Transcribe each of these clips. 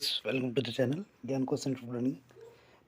Welcome to the channel ज्ञान question for learning.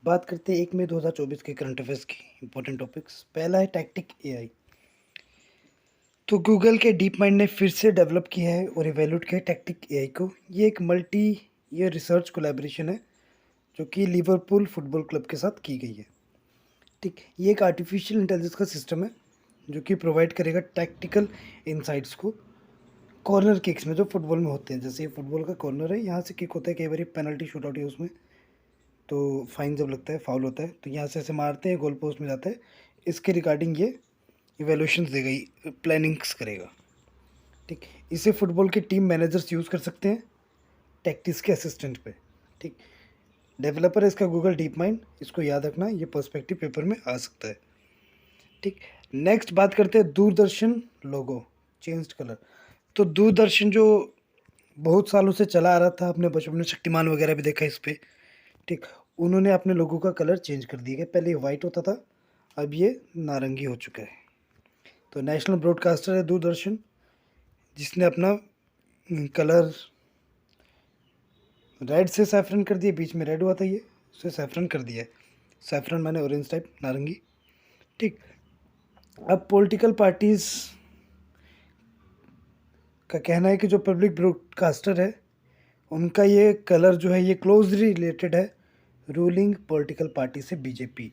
बात करते हैं 1 मई 2024 के करंट अफेयर्स की इंपॉर्टेंट टॉपिक्स। पहला है टैक्टिक एआई। तो गूगल के डीप माइंड ने फिर से डेवलप किया है और इवेल्यूट किया है टैक्टिक एआई को। ये एक मल्टी ईयर रिसर्च कोलैबोरेशन है जो कि लिवरपूल फुटबॉल क्लब के साथ की गई है। ठीक, ये एक आर्टिफिशियल इंटेलिजेंस का सिस्टम है जो कि प्रोवाइड करेगा टैक्टिकल इंसाइट्स को कॉर्नर किक्स में जो फुटबॉल में होते हैं। जैसे ये फुटबॉल का कॉर्नर है, यहाँ से किक होता है, कई बार पेनल्टी शूट आउट है उसमें, तो फाइन जब लगता है, फाउल होता है, तो यहाँ से ऐसे मारते हैं, गोल पोस्ट में जाता है। इसके रिगार्डिंग ये इवेल्यूशंस देगा, प्लानिंग्स करेगा। ठीक, इसे फुटबॉल के टीम मैनेजर्स यूज़ कर सकते हैं टैक्टिक्स के असिस्टेंट पे। ठीक, डेवलपर है इसका गूगल डीप माइंड, इसको याद रखना, ये पर्सपेक्टिव पेपर में आ सकता है। ठीक, नेक्स्ट बात करते हैं दूरदर्शन लोगो चेंज्ड कलर। तो दूरदर्शन जो बहुत सालों से चला आ रहा था, अपने बचपन में शक्तिमान वगैरह भी देखा इस पे। ठीक, उन्होंने अपने लोगों का कलर चेंज कर दिया है। पहले ये वाइट होता था, अब ये नारंगी हो चुका है। तो नेशनल ब्रॉडकास्टर है दूरदर्शन, जिसने अपना कलर रेड से सैफरन कर दिया। बीच में रेड हुआ था, ये उसे सैफरन कर दिया है। सैफरन माने ऑरेंज टाइप, नारंगी। ठीक, अब पॉलिटिकल पार्टीज़ का कहना है कि जो पब्लिक ब्रॉडकास्टर है उनका ये कलर जो है ये क्लोजली रिलेटेड है रूलिंग पॉलिटिकल पार्टी से, बीजेपी।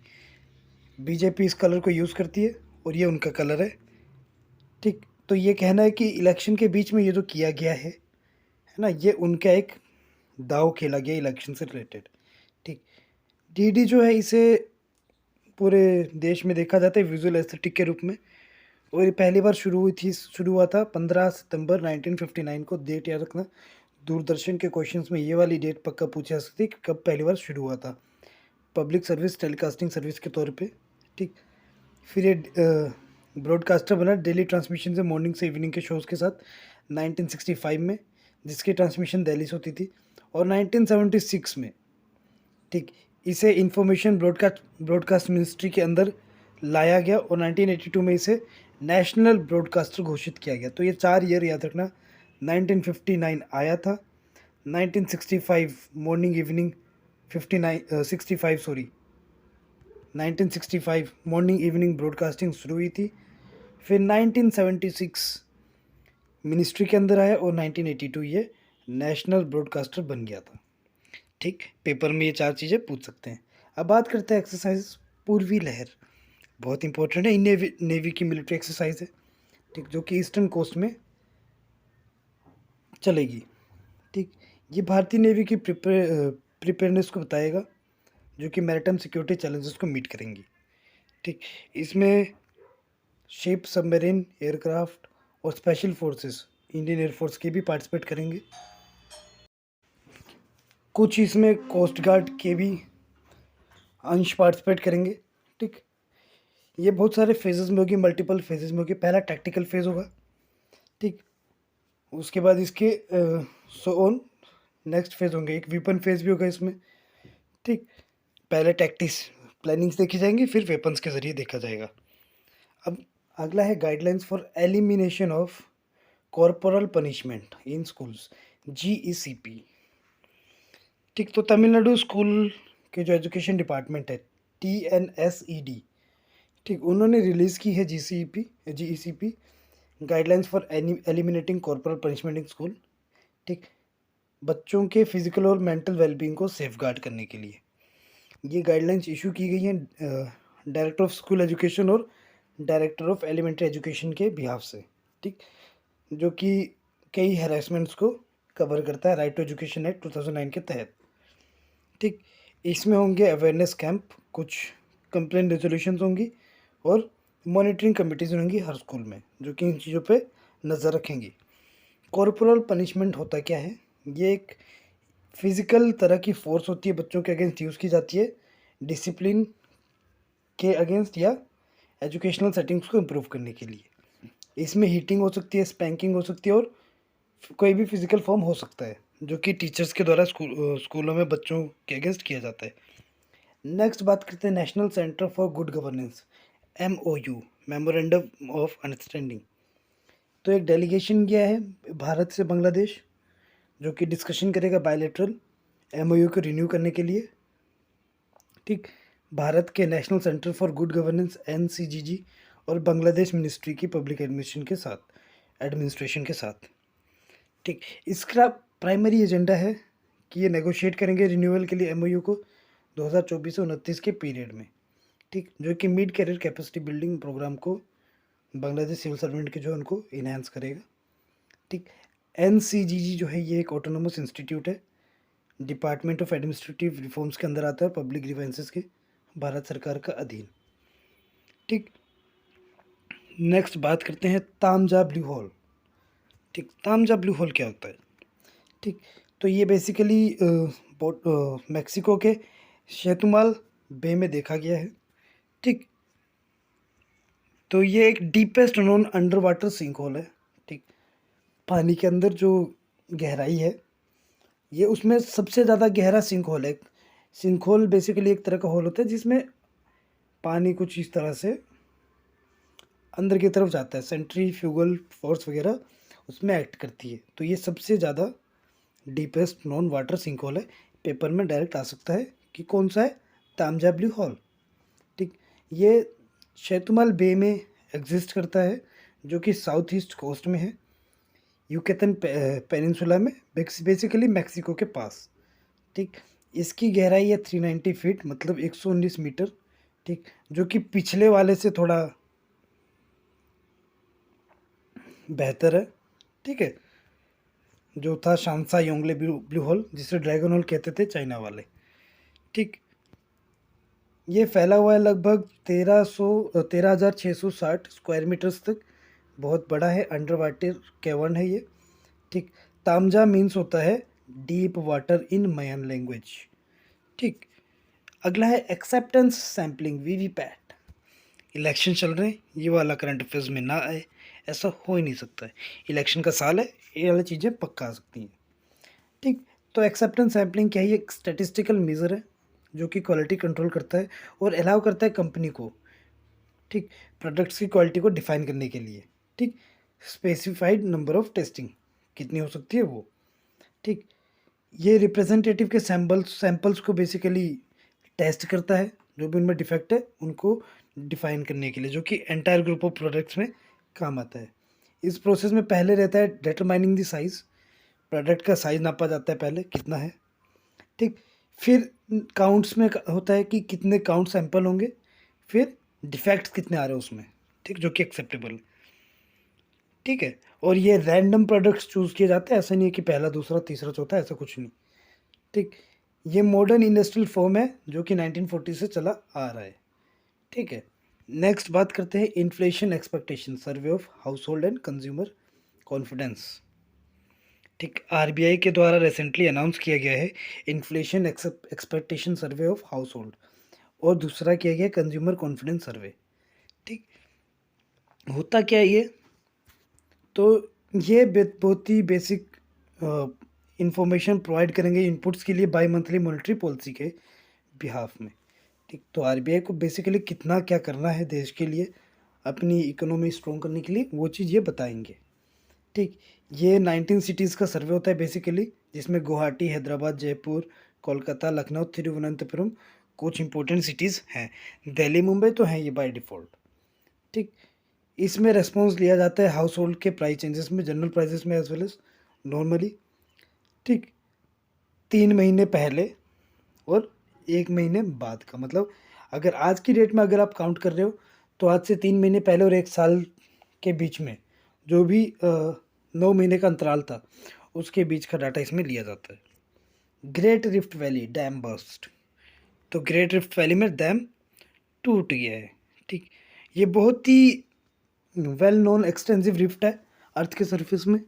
बीजेपी इस कलर को यूज़ करती है और ये उनका कलर है। ठीक, तो ये कहना है कि इलेक्शन के बीच में ये जो किया गया है ना, ये उनका एक दाव खेला गया इलेक्शन से रिलेटेड। ठीक, डीडी जो है इसे पूरे देश में देखा जाता है विजुअल एस्थेटिक के रूप में, और ये पहली बार शुरू हुआ था 15 सितंबर 1959 को। डेट याद रखना, दूरदर्शन के क्वेश्चंस में ये वाली डेट पक्का पूछा जा सकती है कि कब पहली बार शुरू हुआ था पब्लिक सर्विस टेलीकास्टिंग सर्विस के तौर पे। ठीक, फिर ये ब्रॉडकास्टर बना डेली ट्रांसमिशन से, मॉर्निंग से इवनिंग के शोज़ के साथ 1965 में, जिसकी ट्रांसमिशन दिल्ली से होती थी। और 1976 में, ठीक, इसे इंफॉर्मेशन ब्रॉडकास्ट मिनिस्ट्री के अंदर लाया गया और 1982 में इसे नेशनल ब्रॉडकास्टर घोषित किया गया। तो ये 4 ईयर याद रखना, 1959 आया था, 1965 morning evening, 65 sorry 1965 morning evening broadcasting शुरू हुई थी। फिर 1976 मिनिस्ट्री के अंदर आया और 1982 ये नेशनल ब्रॉडकास्टर बन गया था। ठीक, पेपर में ये 4 चीज़ें पूछ सकते हैं। अब बात करते हैं एक्सरसाइज पूर्वी लहर। बहुत इंपॉर्टेंट है, नेवी की मिलिट्री एक्सरसाइज है। ठीक, जो कि ईस्टर्न कोस्ट में चलेगी। ठीक, ये भारतीय नेवी की प्रिपेयरनेस को बताएगा, जो कि मैरिटाइम सिक्योरिटी चैलेंजेस को मीट करेंगी। ठीक, इसमें शिप, सबमरीन, एयरक्राफ्ट और स्पेशल फोर्सेस, इंडियन एयरफोर्स के भी पार्टिसिपेट करेंगे। कुछ इसमें कोस्ट गार्ड के भी अंश पार्टिसिपेट करेंगे। ठीक, ये बहुत सारे फेजेस में होगी, मल्टीपल फेजेस में होगी। पहला टैक्टिकल फेज होगा। ठीक, उसके बाद इसके सो ऑन नेक्स्ट फेज होंगे, एक वेपन फेज भी होगा इसमें। ठीक, पहले टैक्टिक्स प्लानिंग्स देखी जाएंगी, फिर वेपन्स के ज़रिए देखा जाएगा। अब अगला है guidelines for elimination of corporal punishment in schools, GECP। ठीक, तो तमिलनाडु स्कूल के जो एजुकेशन डिपार्टमेंट है, TNSED, ठीक, उन्होंने रिलीज़ की है GECP guidelines for eliminating corporal punishment in school. ठीक, बच्चों के फिजिकल और मेंटल वेलबींग को सेफगार्ड करने के लिए ये गाइडलाइंस इशू की गई हैं डायरेक्टर ऑफ स्कूल एजुकेशन और डायरेक्टर ऑफ एलिमेंट्री एजुकेशन के बिहाफ से। ठीक, जो कि कई हैरेसमेंट्स को कवर करता है राइट टू एजुकेशन एक्ट 2009 के तहत। ठीक, इसमें होंगे अवेयरनेस कैंप, कुछ कंप्लेंट रेजोल्यूशन होंगी और मॉनिटरिंग कमिटीज़ होंगी हर स्कूल में, जो कि इन चीज़ों पे नज़र रखेंगी। कॉर्पोरल पनिशमेंट होता क्या है? ये एक फिज़िकल तरह की फोर्स होती है, बच्चों के अगेंस्ट यूज़ की जाती है डिसिप्लिन के अगेंस्ट या एजुकेशनल सेटिंग्स को इम्प्रूव करने के लिए। इसमें हीटिंग हो सकती है, स्पैंकिंग हो सकती है और कोई भी फिज़िकल फॉर्म हो सकता है, जो कि टीचर्स के द्वारा स्कूलों में बच्चों के अगेंस्ट किया जाता है। नेक्स्ट बात करते हैं national centre for good governance, MOU, memorandum of understanding. तो एक डेलीगेशन गया है भारत से बांग्लादेश, जो कि डिस्कशन करेगा बायलैटरल एमओयू को रिन्यू करने के लिए, ठीक। भारत के national centre for good governance NCGG और बांग्लादेश मिनिस्ट्री की पब्लिक एडमिनिस्ट्रेशन के साथ, ठीक। इसका प्राइमरी एजेंडा है कि ये नेगोशिएट करेंगे रिन्यूअल के लिए एमओयू को 2024 से 29 के पीरियड में, ठीक, जो कि mid career capacity building programme को बांग्लादेश सिविल सर्वेंट के जो उनको इन्हांस करेगा, ठीक। एनसीजीजी जो है ये एक ऑटोनोमस इंस्टीट्यूट है, डिपार्टमेंट ऑफ एडमिनिस्ट्रेटिव रिफॉर्म्स के अंदर आता है, पब्लिक ग्रीवेंसेस के भारत सरकार का अधीन, ठीक। नेक्स्ट बात करते हैं तामजा ब्लू होल, ठीक। तामजा ब्लू होल क्या होता है, ठीक। तो ये बेसिकली मैक्सिको के शेतुमाल बे में देखा गया है, ठीक। तो ये एक deepest known underwater sinkhole है, ठीक। पानी के अंदर जो गहराई है ये उसमें सबसे ज़्यादा गहरा सिंक होल है। सिंक होल बेसिकली एक तरह का होल होता है जिसमें पानी कुछ इस तरह से अंदर की तरफ जाता है, सेंट्रीफ्यूगल फोर्स वगैरह उसमें एक्ट करती है। तो ये सबसे ज़्यादा deepest non water sinkhole है। पेपर में डायरेक्ट आ सकता है कि कौन सा है, तामजा ब्लू होल, ठीक। ये शैतुमाल बे में एग्जिस्ट करता है जो कि साउथ ईस्ट कोस्ट में है, यूकेतन पेनिनसुला में, बेसिकली मैक्सिको के पास, ठीक। इसकी गहराई है 390 फीट, मतलब 119 मीटर, ठीक, जो कि पिछले वाले से थोड़ा बेहतर है, ठीक है, जो था शांसा योंगले ब्लू होल जिसे ड्रैगन होल कहते थे चाइना वाले, ठीक। ये फैला हुआ है लगभग 13,660 स्क्वायर मीटर्स तक, बहुत बड़ा है, अंडर वाटर कैवर्न है ये, ठीक। तामजा मीन्स होता है deep water in Mayan language, ठीक। अगला है एक्सेप्टेंस सैम्पलिंग वीवीपैट। इलेक्शन चल रहे हैं, ये वाला करंट अफेयर्स में ना आए ऐसा हो ही नहीं सकता है, इलेक्शन का साल है, ये वाली चीज़ें पक्का आ सकती हैं, ठीक। तो एक्सेप्टेंस सैम्पलिंग क्या है, ये एक स्टैटिस्टिकल मेज़र है जो कि क्वालिटी कंट्रोल करता है और अलाउ करता है कंपनी को, ठीक, प्रोडक्ट्स की क्वालिटी को डिफाइन करने के लिए, ठीक। स्पेसिफाइड नंबर ऑफ टेस्टिंग कितनी हो सकती है वो, ठीक। ये रिप्रेजेंटेटिव के सैम्पल्स को बेसिकली टेस्ट करता है, जो भी उनमें डिफेक्ट है उनको डिफाइन करने के लिए, जो कि एंटायर ग्रुप ऑफ प्रोडक्ट्स में काम आता है। इस प्रोसेस में पहले रहता है डिटरमाइनिंग द साइज़, प्रोडक्ट का साइज़ नापा जाता है पहले कितना है, ठीक। फिर काउंट्स में होता है कि कितने काउंट सैंपल होंगे, फिर डिफेक्ट्स कितने आ रहे हैं उसमें, ठीक, जो कि एक्सेप्टेबल, ठीक है। और ये रैंडम प्रोडक्ट्स चूज़ किए जाते हैं, ऐसा नहीं है कि पहला दूसरा तीसरा चौथा, ऐसा कुछ नहीं, ठीक। ये मॉडर्न इंडस्ट्रियल फॉर्म है जो कि 1940 से चला आ रहा है, ठीक है। नेक्स्ट बात करते हैं inflation expectation survey of house hold and consumer confidence, ठीक। आरबीआई के द्वारा रिसेंटली अनाउंस किया गया है inflation expectation survey of house hold, और दूसरा किया गया कंज्यूमर कॉन्फिडेंस सर्वे, ठीक। होता क्या है ये, तो ये बहुत ही बेसिक इंफॉर्मेशन प्रोवाइड करेंगे इनपुट्स के लिए बाई मंथली मॉनेटरी पॉलिसी के बिहाफ में, ठीक। तो आरबीआई को बेसिकली कितना क्या करना है देश के लिए, अपनी इकोनॉमी स्ट्रॉन्ग करने के लिए, वो चीज़ ये बताएंगे, ठीक। ये 19 सिटीज़ का सर्वे होता है बेसिकली, जिसमें गुवाहाटी, हैदराबाद, जयपुर, कोलकाता, लखनऊ, तिरुवनंतपुरम कुछ इंपॉर्टेंट सिटीज़ हैं, दिल्ली मुंबई तो हैं ये बाय डिफ़ॉल्ट, ठीक। इसमें रेस्पॉन्स लिया जाता है हाउस होल्ड के प्राइस चेंजेस में, जनरल प्राइसेस में एज वेल एज नॉर्मली, ठीक। 3 महीने पहले और 1 महीने बाद का, मतलब अगर आज की डेट में अगर आप काउंट कर रहे हो तो आज से 3 महीने पहले और 1 साल के बीच में जो भी 9 महीने का अंतराल था उसके बीच का डाटा इसमें लिया जाता है। Great rift valley dam burst, तो ग्रेट रिफ्ट वैली में डैम टूट गया है, ठीक। ये बहुत ही वेल नोन एक्सटेंसिव रिफ्ट है अर्थ के सरफेस में,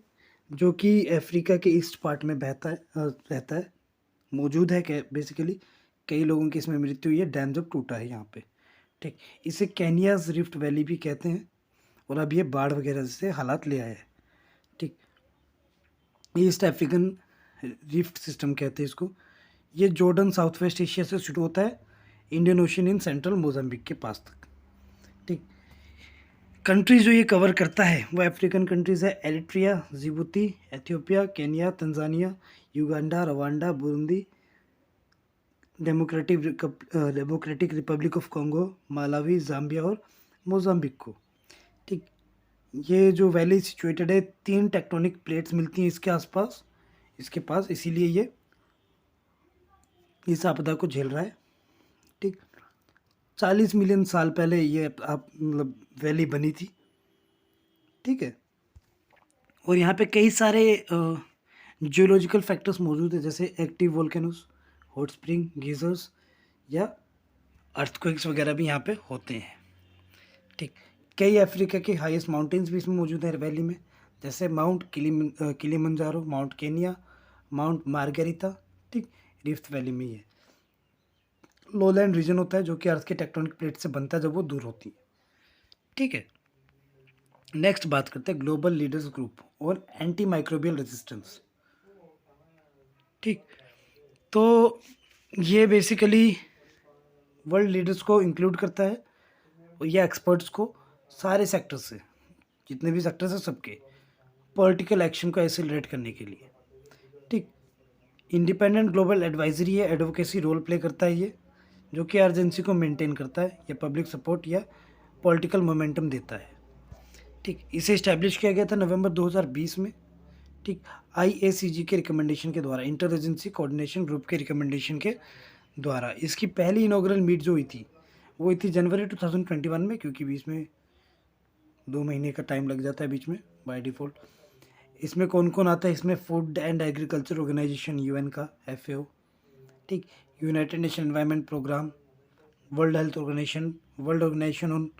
जो कि अफ्रीका के ईस्ट पार्ट में बहता है रहता है, मौजूद है, क्या बेसिकली कई लोगों की इसमें मृत्यु हुई है डैम जब टूटा है यहाँ पे, ठीक। इसे केनियाज रिफ्ट वैली भी कहते हैं, और अब ये बाढ़ वगैरह से हालात ले आया है, ठीक। ईस्ट अफ्रीकन रिफ्ट सिस्टम कहते हैं इसको। ये जॉर्डन साउथ वेस्ट एशिया से शुरू होता है Indian ocean in central Mozambique के पास तक, ठीक। कंट्रीज जो ये कवर करता है वो अफ्रीकन कंट्रीज़ है Eritrea, Djibouti, Ethiopia, Kenya, Tanzania, Uganda, Rwanda, Burundi, democratic Republic of Congo, Malawi, Zambia और मोज़ाम्बिक को। ठीक, ये जो वैली सिचुएटेड है 3 टेक्टोनिक प्लेट्स मिलती हैं इसके पास, इसीलिए ये इस आपदा को झेल रहा है। ठीक, 40 मिलियन साल पहले ये आप मतलब वैली बनी थी। ठीक है, और यहाँ पे कई सारे जियोलॉजिकल फैक्टर्स मौजूद है, जैसे active volcanoes, hot spring, geysers या अर्थक्वेक्स वगैरह भी यहाँ पे होते हैं। ठीक, कई अफ्रीका के हाईएस्ट माउंटेन्स भी इसमें मौजूद है वैली में, जैसे mount Kilimanjaro, mount Kenya, mount Margherita. ठीक, रिफ्ट वैली में ही है। लोलैंड रीजन होता है जो कि अर्थ के टेक्टोनिक प्लेट से बनता है जब वो दूर होती है। ठीक है, नेक्स्ट बात करते हैं ग्लोबल लीडर्स ग्रुप और एंटी माइक्रोबियल रेजिस्टेंस। ठीक, तो ये बेसिकली वर्ल्ड लीडर्स को इंक्लूड करता है और ये एक्सपर्ट्स को सारे सेक्टर्स से, जितने भी सेक्टर्स हैं सबके, पॉलिटिकल एक्शन को एक्सेलरेट करने के लिए। ठीक, इंडिपेंडेंट ग्लोबल एडवाइजरी है, एडवोकेसी रोल प्ले करता है ये, जो कि अर्जेंसी को मेंटेन करता है या पब्लिक सपोर्ट या पॉलिटिकल मोमेंटम देता है। ठीक, इसे इस्टेब्लिश किया गया था नवंबर 2020 में। ठीक, IACG के रिकमेंडेशन के द्वारा, इंटर एजेंसी कोऑर्डिनेशन ग्रुप के रिकमेंडेशन के द्वारा। इसकी पहली इनॉग्रल मीट जो हुई थी वो हुई थी जनवरी 2021 में, क्योंकि बीच में 2 महीने का टाइम लग जाता है बीच में बाय डिफ़ॉल्ट। इसमें कौन कौन आता है? इसमें Food and Agriculture Organisation UN का, FAO। ठीक, United Nation Environment Programme, World Health Organisation, World Organisation on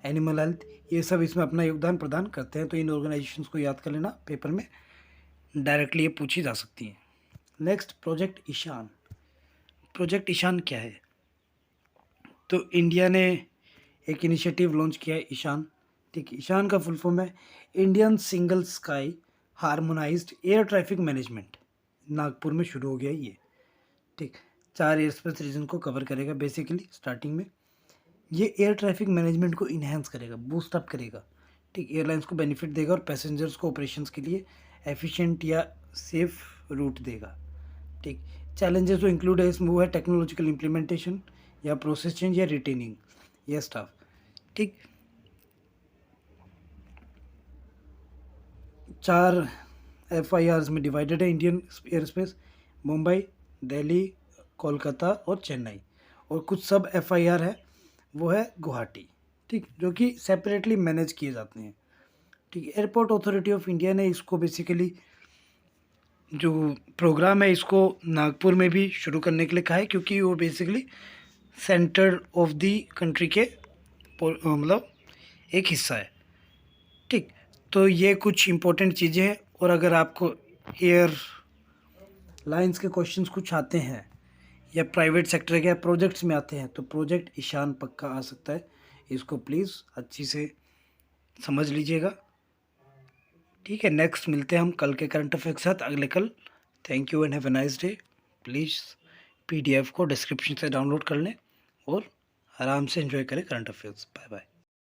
Animal Health, ये सब इसमें अपना योगदान प्रदान करते हैं। तो इन ऑर्गेनाइजेशंस को याद कर लेना, पेपर में डायरेक्टली ये पूछी जा सकती हैं। Next, project Ishan. Project Ishan क्या है? तो इंडिया ने एक इनिशिएटिव लॉन्च किया है, ईशान। ठीक, ईशान का फुल फॉर्म है Indian single sky harmonised air traffic management. Nagpur में शुरू हो गया ये। ठीक, 4 एयर स्पेस रीजन को कवर करेगा बेसिकली स्टार्टिंग में। ये एयर ट्रैफिक मैनेजमेंट को इन्हेंस करेगा, बूस्ट अप करेगा। ठीक, एयरलाइंस को बेनिफिट देगा और पैसेंजर्स को ऑपरेशंस के लिए एफिशिएंट या सेफ रूट देगा। ठीक, चैलेंजेस जो इंक्लूड है इसमें वो है टेक्नोलॉजिकल इम्प्लीमेंटेशन या प्रोसेस चेंज या रिटेनिंग या स्टाफ। ठीक, 4 FIRs में डिवाइडेड है Indian air space, Mumbai, Delhi, Kolkata और चेन्नई। और कुछ सब FIR है, वो है गुवाहाटी। ठीक, जो कि सेपरेटली मैनेज किए जाते हैं। ठीक, एयरपोर्ट अथॉरिटी ऑफ इंडिया ने इसको बेसिकली जो प्रोग्राम है इसको नागपुर में भी शुरू करने के लिए कहा है, क्योंकि वो basically centre of the country के मतलब एक हिस्सा है। ठीक, तो ये कुछ इम्पोर्टेंट चीज़ें हैं। और अगर आपको एयर लाइंस के क्वेश्चंस कुछ आते हैं या प्राइवेट सेक्टर के प्रोजेक्ट्स में आते हैं, तो प्रोजेक्ट ईशान पक्का आ सकता है। इसको प्लीज़ अच्छी से समझ लीजिएगा। ठीक है, नेक्स्ट मिलते हैं हम कल के करंट अफेयर के साथ, अगले कल। Thank you and have a nice day. Please PDF को डिस्क्रिप्शन से डाउनलोड कर लें और आराम से एंजॉय करें करंट अफेयर्स। Bye bye.